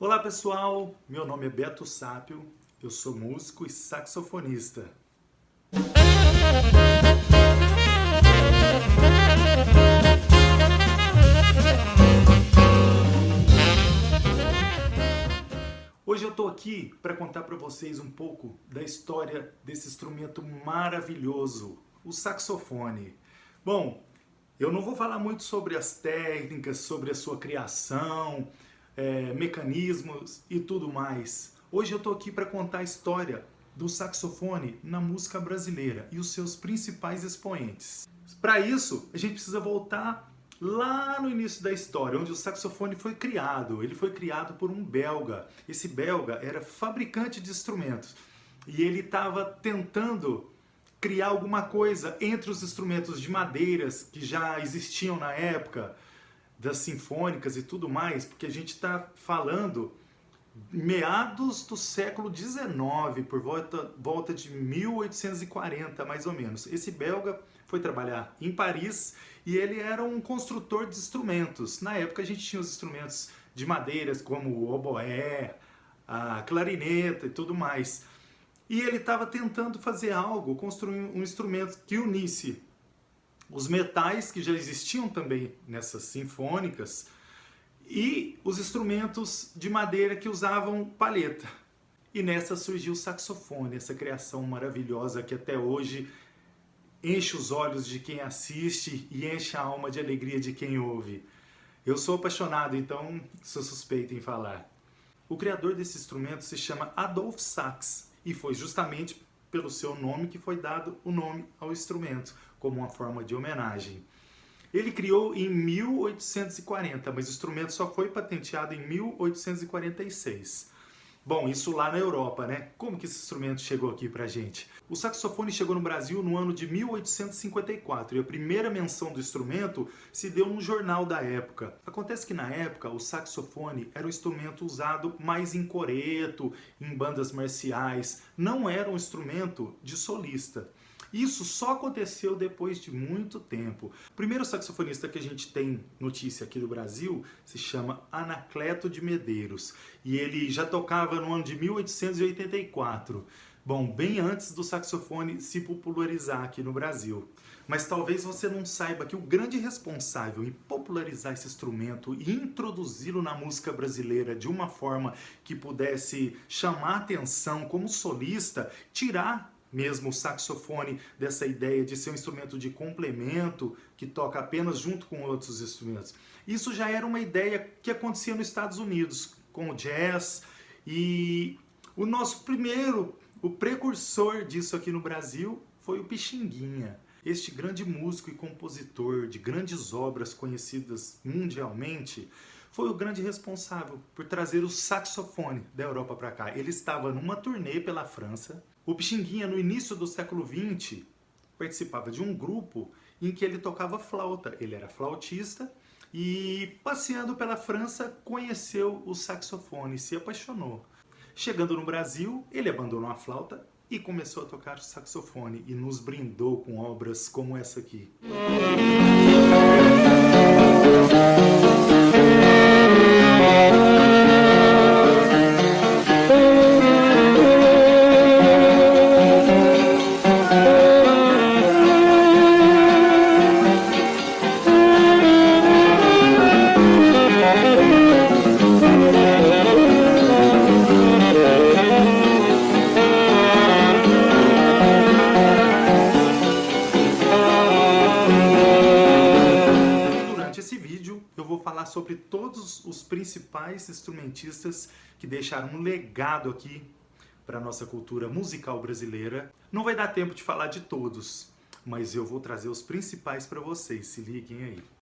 Olá pessoal, meu nome é Beto Sápio, eu sou músico e saxofonista. Hoje eu estou aqui para contar para vocês um pouco da história desse instrumento maravilhoso, o saxofone. Bom, eu não vou falar muito sobre as técnicas, sobre a sua criação, mecanismos e tudo mais. Hoje eu estou aqui para contar a história do saxofone na música brasileira e os seus principais expoentes. Para isso, a gente precisa voltar lá no início da história, onde o saxofone foi criado. Ele foi criado por um belga. Esse belga era fabricante de instrumentos e ele estava tentando criar alguma coisa entre os instrumentos de madeiras que já existiam na época, das sinfônicas e tudo mais, porque a gente está falando meados do século XIX, por volta de 1840 mais ou menos. Esse belga foi trabalhar em Paris e ele era um construtor de instrumentos. Na época a gente tinha os instrumentos de madeiras como o oboé, a clarineta e tudo mais. E ele estava tentando fazer algo, construir um instrumento que unisse os metais que já existiam também nessas sinfônicas e os instrumentos de madeira que usavam palheta. E nessa surgiu o saxofone, essa criação maravilhosa que até hoje enche os olhos de quem assiste e enche a alma de alegria de quem ouve. Eu sou apaixonado, então sou suspeito em falar. O criador desse instrumento se chama Adolphe Sax e foi justamente pelo seu nome que foi dado o nome ao instrumento, como uma forma de homenagem. Ele criou em 1840, mas o instrumento só foi patenteado em 1846. Bom, isso lá na Europa, né? Como que esse instrumento chegou aqui pra gente? O saxofone chegou no Brasil no ano de 1854 e a primeira menção do instrumento se deu num jornal da época. Acontece que na época o saxofone era um instrumento usado mais em coreto, em bandas marciais, não era um instrumento de solista. Isso só aconteceu depois de muito tempo. O primeiro saxofonista que a gente tem notícia aqui do Brasil se chama Anacleto de Medeiros. E ele já tocava no ano de 1884. Bom, bem antes do saxofone se popularizar aqui no Brasil. Mas talvez você não saiba que o grande responsável em popularizar esse instrumento e introduzi-lo na música brasileira de uma forma que pudesse chamar atenção como solista, tirar mesmo o saxofone dessa ideia de ser um instrumento de complemento que toca apenas junto com outros instrumentos. Isso já era uma ideia que acontecia nos Estados Unidos com o jazz e o nosso o precursor disso aqui no Brasil foi o Pixinguinha. Este grande músico e compositor de grandes obras conhecidas mundialmente foi o grande responsável por trazer o saxofone da Europa para cá. Ele estava numa turnê pela França. O Pixinguinha, no início do século XX, participava de um grupo em que ele tocava flauta. Ele era flautista e, passeando pela França, conheceu o saxofone e se apaixonou. Chegando no Brasil, ele abandonou a flauta e começou a tocar o saxofone e nos brindou com obras como essa aqui. Eu vou falar sobre todos os principais instrumentistas que deixaram um legado aqui para a nossa cultura musical brasileira. Não vai dar tempo de falar de todos, mas eu vou trazer os principais para vocês, se liguem aí.